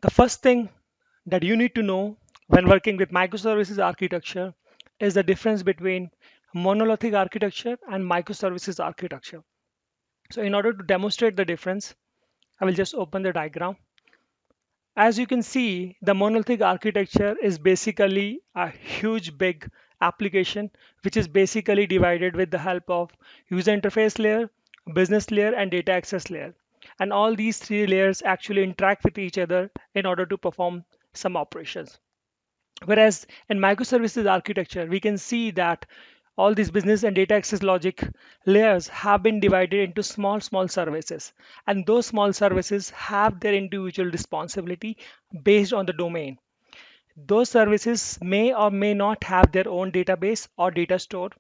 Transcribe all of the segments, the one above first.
The first thing that you need to know when working with microservices architecture is the difference between monolithic architecture and microservices architecture. So in order to demonstrate the difference, I will just open the diagram. As you can see, the monolithic architecture is basically a huge big application which is basically divided with the help of user interface layer, business layer, and data access layer. And all these three layers actually interact with each other in order to perform some operations. Whereas in microservices architecture, we can see that all these business and data access logic layers have been divided into small services. And those small services have their individual responsibility based on the domain. Those services may or may not have their own database or data store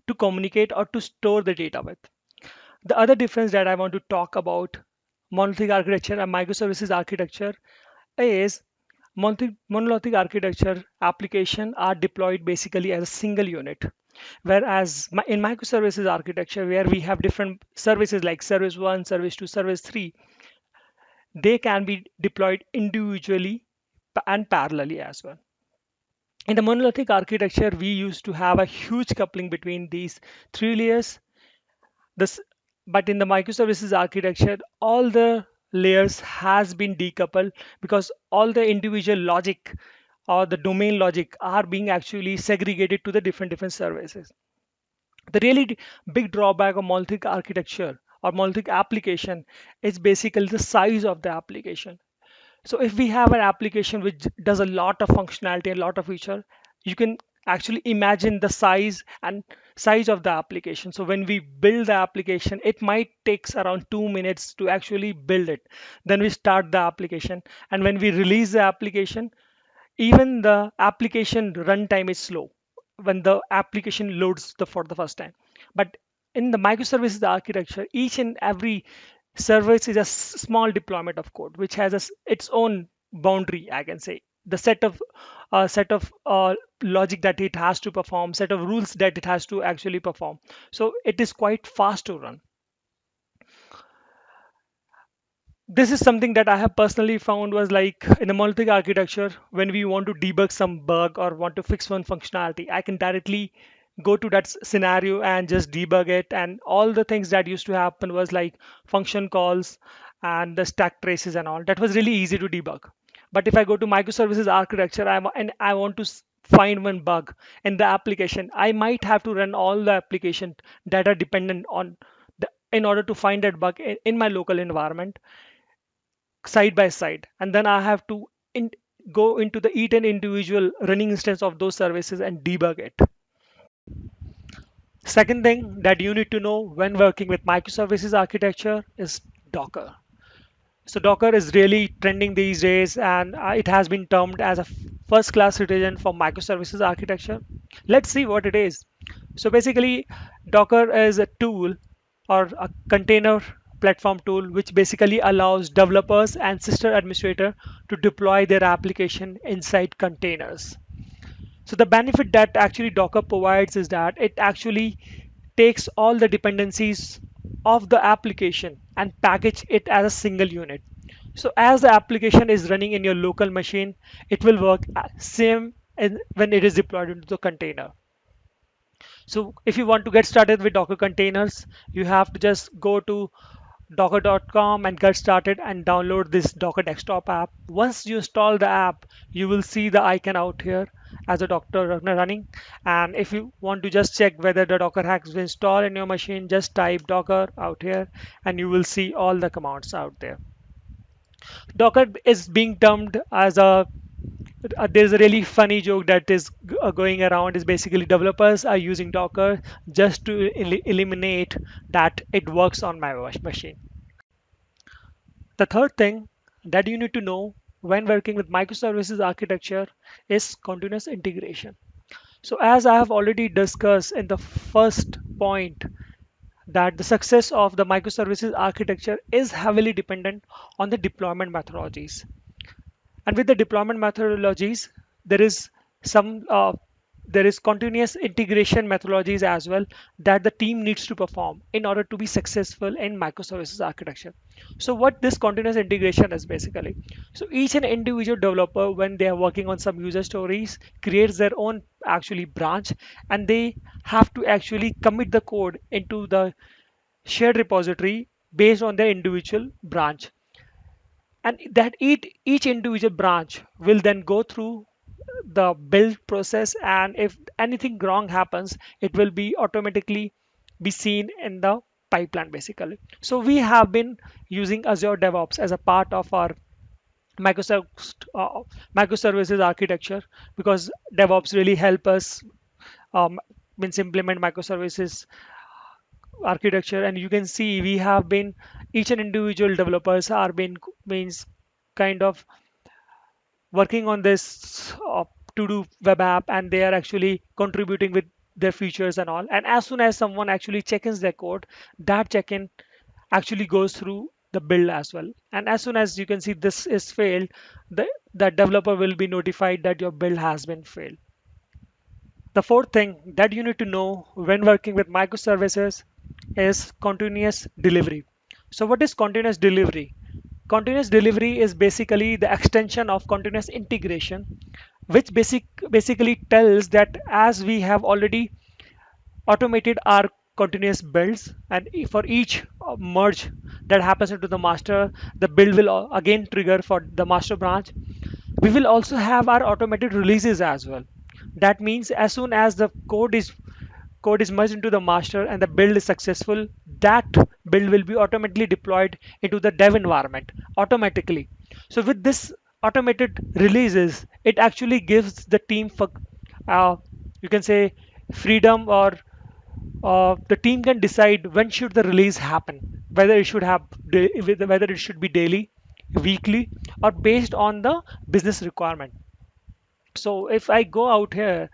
to communicate or to store the data with. The other difference that I want to talk about monolithic architecture and microservices architecture is monolithic architecture application are deployed basically as a single unit, whereas in microservices architecture, where we have different services like service 1, service 2, service 3, they can be deployed individually and parallelly as well. In the monolithic architecture, we used to have a huge coupling between these three layers. This, but in the microservices architecture, all the layers has been decoupled because all the individual logic or the domain logic are being actually segregated to the different services. The really big drawback of monolithic architecture or monolithic application is basically the size of the application. So if we have an application which does a lot of functionality, a lot of feature, you can actually imagine the size of the application. So when we build the application, it might takes around 2 minutes to actually build it. Then we start the application, and when we release the application, even the application runtime is slow when the application loads for the first time. But in the microservices architecture, each and every service is a small deployment of code which has its own boundary, I can say. The set of logic that it has to perform, set of rules that it has to actually perform. So it is quite fast to run. This is something that I have personally found was like in a monolithic architecture, when we want to debug some bug or want to fix one functionality, I can directly go to that scenario and just debug it. And all the things that used to happen was like function calls and the stack traces and all. That was really easy to debug. But if I go to microservices architecture and I want to find one bug in the application, I might have to run all the application that are dependent on in order to find that bug in my local environment side by side, and then I have to go into the each and individual running instance of those services and debug it. Second thing that you need to know when working with microservices architecture is Docker. So Docker is really trending these days, and it has been termed as a first class citizen for microservices architecture. Let's see what it is. So basically, Docker is a tool or a container platform tool which basically allows developers and system administrator to deploy their application inside containers. So the benefit that actually Docker provides is that it actually takes all the dependencies of the application and package it as a single unit. So as the application is running in your local machine, it will work same when it is deployed into the container. So if you want to get started with Docker containers, you have to just go to docker.com and get started and download this Docker desktop app. Once you install the app, you will see the icon out here as a Docker running. And if you want to just check whether the Docker has been installed in your machine, just type Docker out here and you will see all the commands out there. Docker is being termed as a there's a really funny joke that is going around is basically developers are using Docker just to eliminate that it works on my machine. The third thing that you need to know when working with microservices architecture is continuous integration. So as I have already discussed in the first point, that the success of the microservices architecture is heavily dependent on the deployment methodologies. And with the deployment methodologies, there is some there is continuous integration methodologies as well that the team needs to perform in order to be successful in microservices architecture. So what this continuous integration is basically, so each and individual developer when they are working on some user stories creates their own actually branch, and they have to actually commit the code into the shared repository based on their individual branch, and that each individual branch will then go through the build process, and if anything wrong happens it will be automatically be seen in the pipeline basically. So we have been using Azure DevOps as a part of our Microsoft microservices architecture, because DevOps really help us um, means implement microservices architecture. And you can see we have been, each and individual developers are been means kind of working on this to do web app, and they are actually contributing with their features and all. And as soon as someone actually check-ins their code, that check-in actually goes through the build as well. And as soon as you can see this is failed, the developer will be notified that your build has been failed. The fourth thing that you need to know when working with microservices is continuous delivery. So what is continuous delivery? Continuous delivery is basically the extension of continuous integration, which basically tells that as we have already automated our continuous builds, and for each merge that happens into the master, the build will again trigger for the master branch. We will also have our automated releases as well. That means as soon as the code is merged into the master and the build is successful, that build will be automatically deployed into the dev environment automatically. So with this automated releases, it actually gives the team for uh, you can say freedom, or the team can decide when should the release happen, whether it should have whether it should be daily, weekly, or based on the business requirement. So if I go out here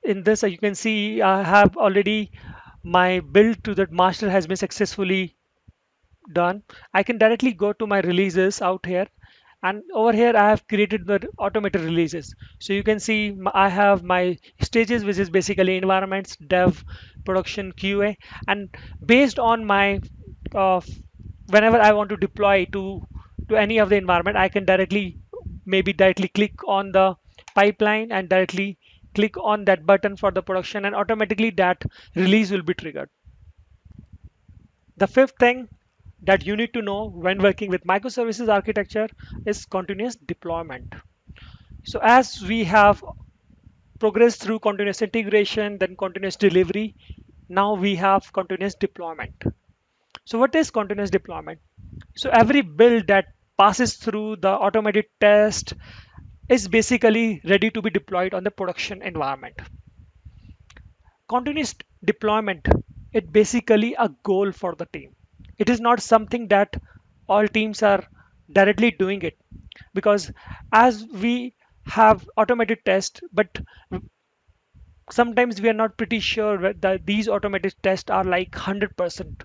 in this, you can see I have already my build to the master has been successfully done. I can directly go to my releases out here, and over here I have created the automated releases. So you can see I have my stages, which is basically environments, dev, production, QA, and based on my uh, whenever I want to deploy to any of the environment, I can directly click on the pipeline and directly click on that button for the production, and automatically that release will be triggered. The fifth thing that you need to know when working with microservices architecture is continuous deployment. So as we have progressed through continuous integration, then continuous delivery, now we have continuous deployment. So what is continuous deployment? So every build that passes through the automated test is basically ready to be deployed on the production environment. Continuous deployment is basically a goal for the team. It is not something that all teams are directly doing it, because as we have automated tests, but sometimes we are not pretty sure that these automated tests are like 100%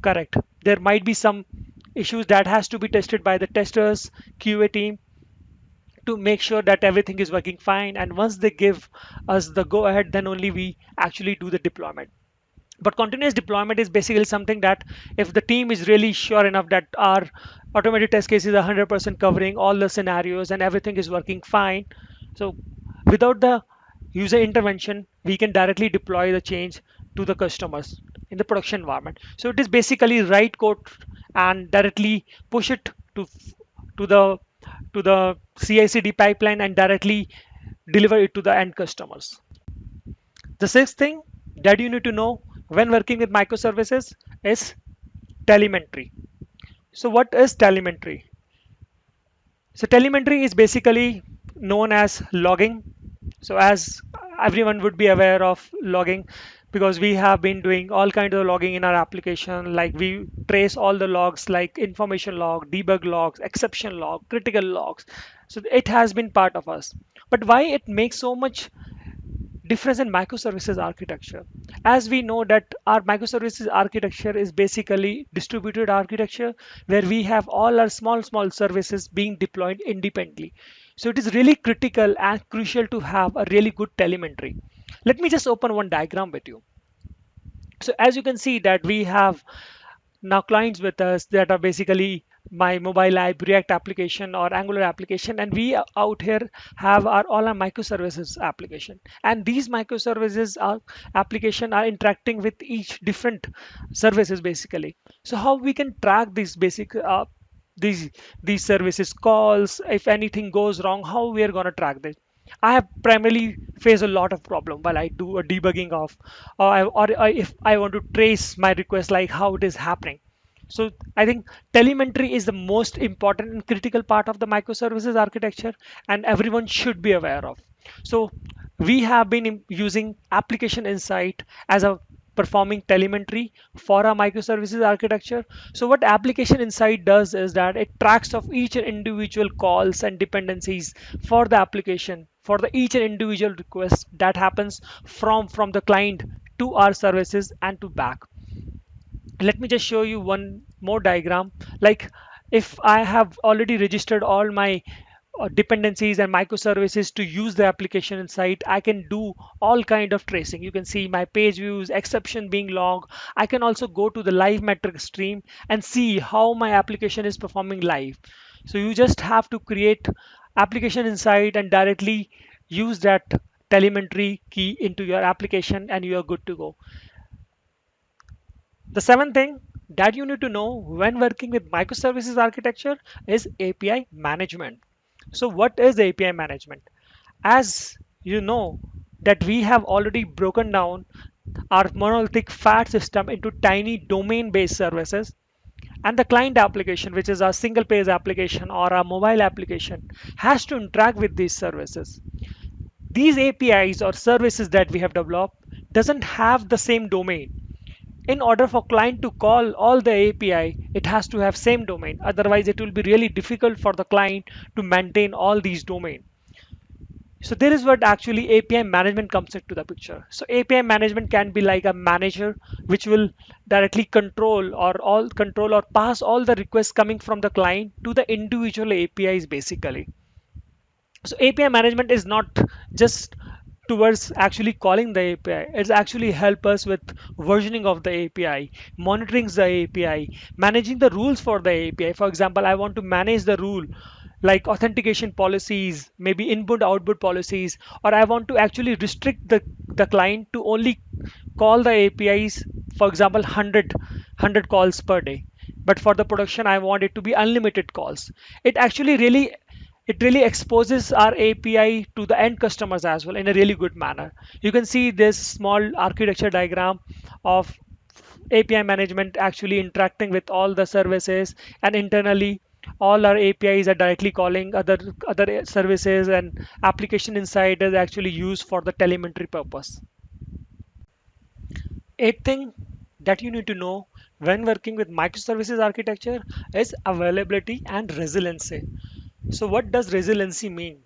correct. There might be some issues that has to be tested by the testers, QA team, to make sure that everything is working fine. And once they give us the go ahead, then only we actually do the deployment. But continuous deployment is basically something that if the team is really sure enough that our automated test case is 100% covering all the scenarios and everything is working fine, so without the user intervention, we can directly deploy the change to the customers in the production environment. So it is basically write code and directly push it to the to the CI/CD pipeline and directly deliver it to the end customers. The sixth thing that you need to know when working with microservices is telemetry. So what is telemetry? So telemetry is basically known as logging. So as everyone would be aware of logging, because we have been doing all kinds of logging in our application, like we trace all the logs like information log, debug logs, exception log, critical logs. So it has been part of us. But why it makes so much difference in microservices architecture? As we know that our microservices architecture is basically distributed architecture, where we have all our small services being deployed independently. So it is really critical and crucial to have a really good telemetry. Let me just open one diagram with you. So as you can see that we have now clients with us that are basically my mobile app, React application or Angular application, and we out here have our all our microservices application. And these microservices are application are interacting with each different services basically. So how we can track these basic these these services calls, if anything goes wrong, how we are gonna track this? I have primarily faced a lot of problem while I do a debugging of, if I want to trace my request, like how it is happening. So I think telemetry is the most important and critical part of the microservices architecture, and everyone should be aware of. So we have been using application insight as a performing telemetry for our microservices architecture. So what application insight does is that it tracks of each individual calls and dependencies for the application for the each and individual request that happens from the client to our services and to back. Let me just show you one more diagram. Like if I have already registered all my dependencies and microservices to use the application inside, I can do all kind of tracing. You can see my page views, exception being logged. I can also go to the live metric stream and see how my application is performing live. So you just have to create application inside and directly use that telemetry key into your application and you are good to go. The seventh thing that you need to know when working with microservices architecture is API management. So what is API management? As you know that we have already broken down our monolithic fat system into tiny domain-based services, and the client application, which is our single page application or our mobile application, has to interact with these services. These APIs or services that we have developed doesn't have the same domain. In order for client to call all the API, it has to have same domain. Otherwise, it will be really difficult for the client to maintain all these domain. So there is what actually API management comes into the picture. So API management can be like a manager which will directly control or pass all the requests coming from the client to the individual APIs basically. So API management is not just towards actually calling the API. It's actually help us with versioning of the API, monitoring the API, managing the rules for the API. For example, I want to manage the rule like authentication policies, maybe input output policies, or I want to actually restrict the client to only call the APIs, for example, 100 calls per day. But for the production, I want it to be unlimited calls. It really exposes our API to the end customers as well in a really good manner. You can see this small architecture diagram of API management actually interacting with all the services, and internally all our APIs are directly calling other services, and application insight is actually used for the telemetry purpose. Eighth thing that you need to know when working with microservices architecture is availability and resiliency. So what does resiliency mean?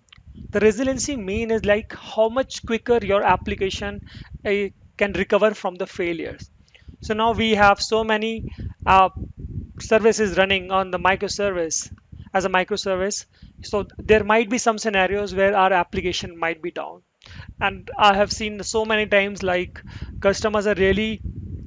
The resiliency mean is like how much quicker your application can recover from the failures. So now we have so many uh, services running on the microservice as a microservice. So there might be some scenarios where our application might be down. And I have seen so many times like customers are really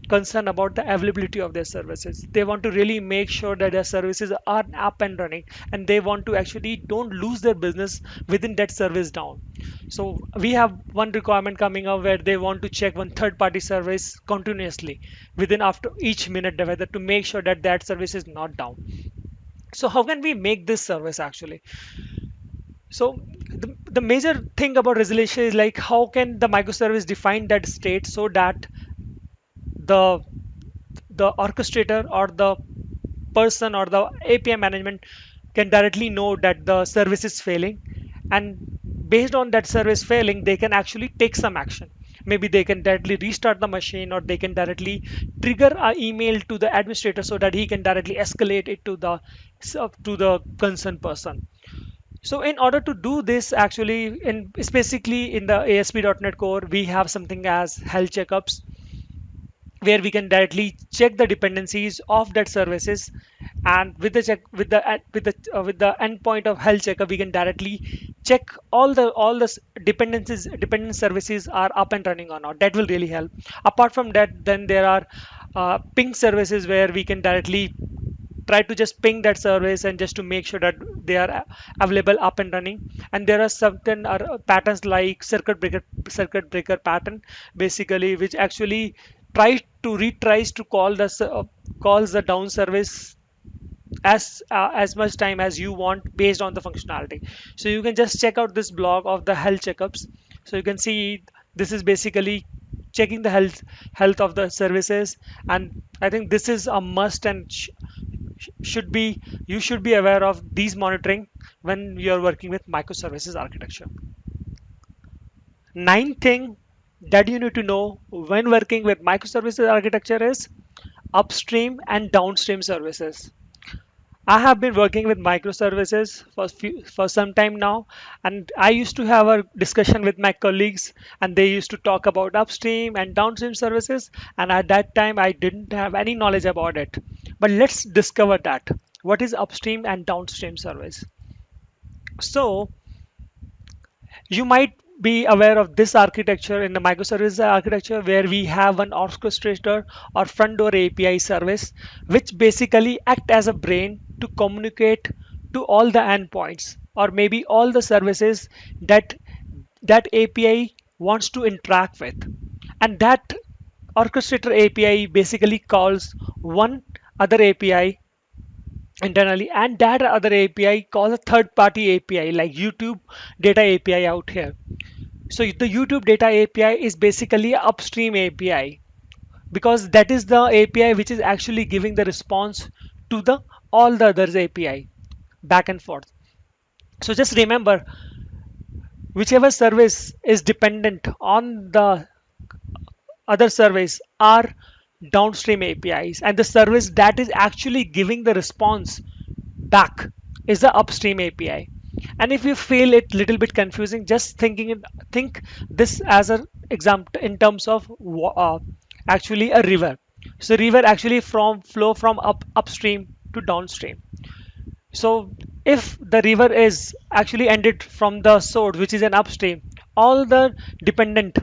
concerned about the availability of their services. They want to really make sure that their services are up and running, and they want to actually don't lose their business within that service down. So we have one requirement coming up where they want to check one third party service continuously within after each minute whether to make sure that that service is not down. So how can we make this service actually? So the major thing about resolution is like how can the microservice define that state so that the the orchestrator or the person or the API management can directly know that the service is failing, and based on that service failing they can actually take some action. Maybe they can directly restart the machine, or they can directly trigger an email to the administrator so that he can directly escalate it to the concerned person. So in order to do this, actually, in specifically in the ASP.NET Core, we have something as health checkups, where we can directly check the dependencies of that services and with the check with the endpoint of health checker, we can directly check all the dependencies dependent services are up and running or not. That will really help. Apart from that, then there are ping services where we can directly try to just ping that service and just to make sure that they are available up and running. And there are certain patterns like circuit breaker pattern, basically, which actually tries to call calls the down service as much time as you want based on the functionality. So you can just check out this blog of the health checkups. So you can see this is basically checking the health of the services. And I think this is a must, and should be you should be aware of these monitoring when you're working with microservices architecture. Ninth thing that you need to know when working with microservices architecture is upstream and downstream services. I have been working with microservices for some time now, and I used to have a discussion with my colleagues, and they used to talk about upstream and downstream services, and at that time I didn't have any knowledge about it. But let's discover that. What is upstream and downstream service? So you might be aware of this architecture in the microservices architecture, where we have an orchestrator or front door API service, which basically act as a brain to communicate to all the endpoints or maybe all the services that API wants to interact with. And that orchestrator API basically calls one other API internally, and that other API calls a third party API like YouTube data API out here. So the YouTube data API is basically a upstream API, because that is the API which is actually giving the response to the all the others API back and forth. So just remember, whichever service is dependent on the other service are downstream APIs, and the service that is actually giving the response back is the upstream API. And if you feel it little bit confusing, just think this as an example in terms of actually a river. So river actually from flow from upstream to downstream. So if the river is actually ended from the source, which is an upstream, all the dependent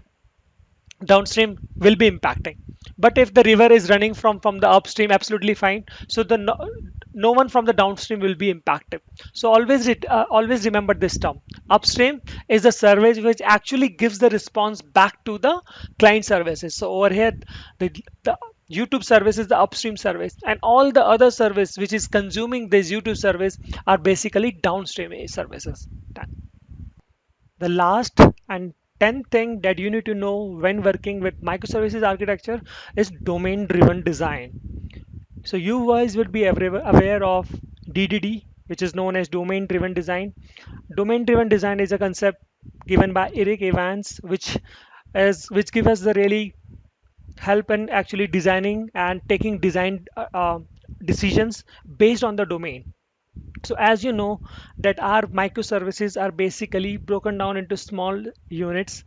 downstream will be impacting. But if the river is running from the upstream, absolutely fine. So no one from the downstream will be impacted. So always remember this term. Upstream is the service which actually gives the response back to the client services. So over here, the YouTube service is the upstream service, and all the other service which is consuming this YouTube service are basically downstream services. The last and 10th thing that you need to know when working with microservices architecture is domain driven design. So you guys would be aware of DDD, which is known as domain driven design. Domain driven design is a concept given by Eric Evans, which give us the really help in actually designing and taking design decisions based on the domain. So as you know that our microservices are basically broken down into small units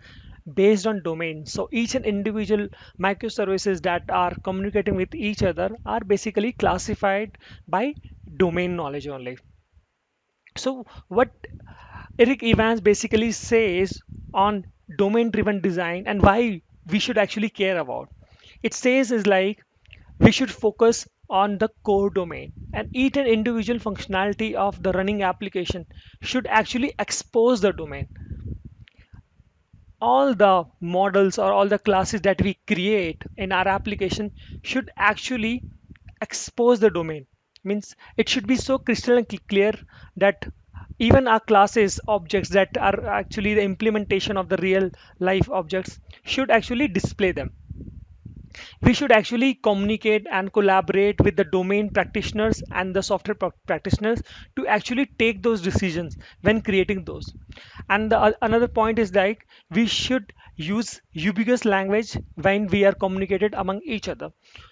based on domain. So each and individual microservices that are communicating with each other are basically classified by domain knowledge only. So what Eric Evans basically says on domain driven design and why we should actually care about it says is like we should focus on the core domain, and each and individual functionality of the running application should actually expose the domain. All the models or all the classes that we create in our application should actually expose the domain. Means it should be so crystal and clear that even our classes objects that are actually the implementation of the real life objects should actually display them. We should actually communicate and collaborate with the domain practitioners and the software practitioners to actually take those decisions when creating those. And another point is like we should use ubiquitous language when we are communicated among each other.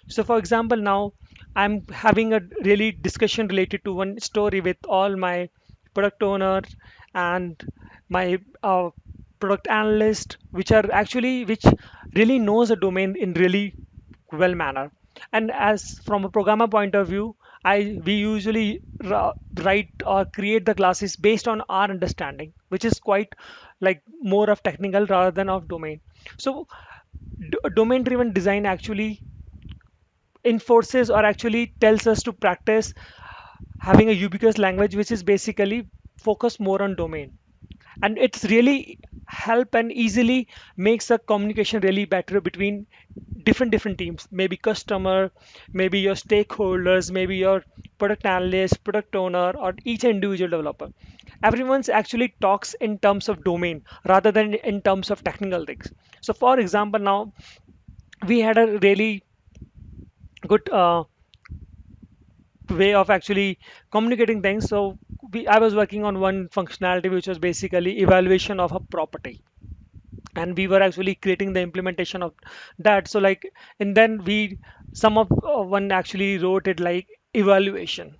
So for example, now I'm having a really discussion related to one story with all my product owners and my product analyst, which really knows a domain in really well manner. And as from a programmer point of view, we usually write or create the classes based on our understanding, which is quite like more of technical rather than of domain. So domain driven design actually enforces or actually tells us to practice having a ubiquitous language which is basically focused more on domain, and it's really help and easily makes the communication really better between different teams, maybe customer, maybe your stakeholders, maybe your product analyst, product owner, or each individual developer. Everyone's actually talks in terms of domain rather than in terms of technical things. So for example, now we had a really good way of actually communicating things. So I was working on one functionality which was basically evaluation of a property, and we were actually creating the implementation of that. So like, and then we some of one actually wrote it like evaluation.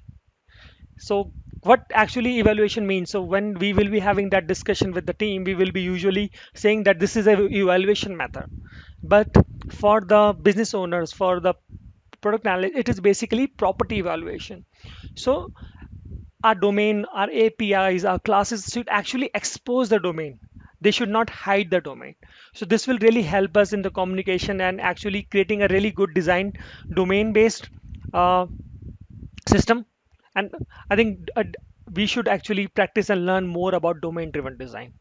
So what actually evaluation means, so when we will be having that discussion with the team, we will be usually saying that this is a evaluation method, but for the business owners, for the product analyst, it is basically property evaluation. So our domain, our APIs, our classes should actually expose the domain. They should not hide the domain. So this will really help us in the communication and actually creating a really good design domain-based system. And I think we should actually practice and learn more about domain-driven design.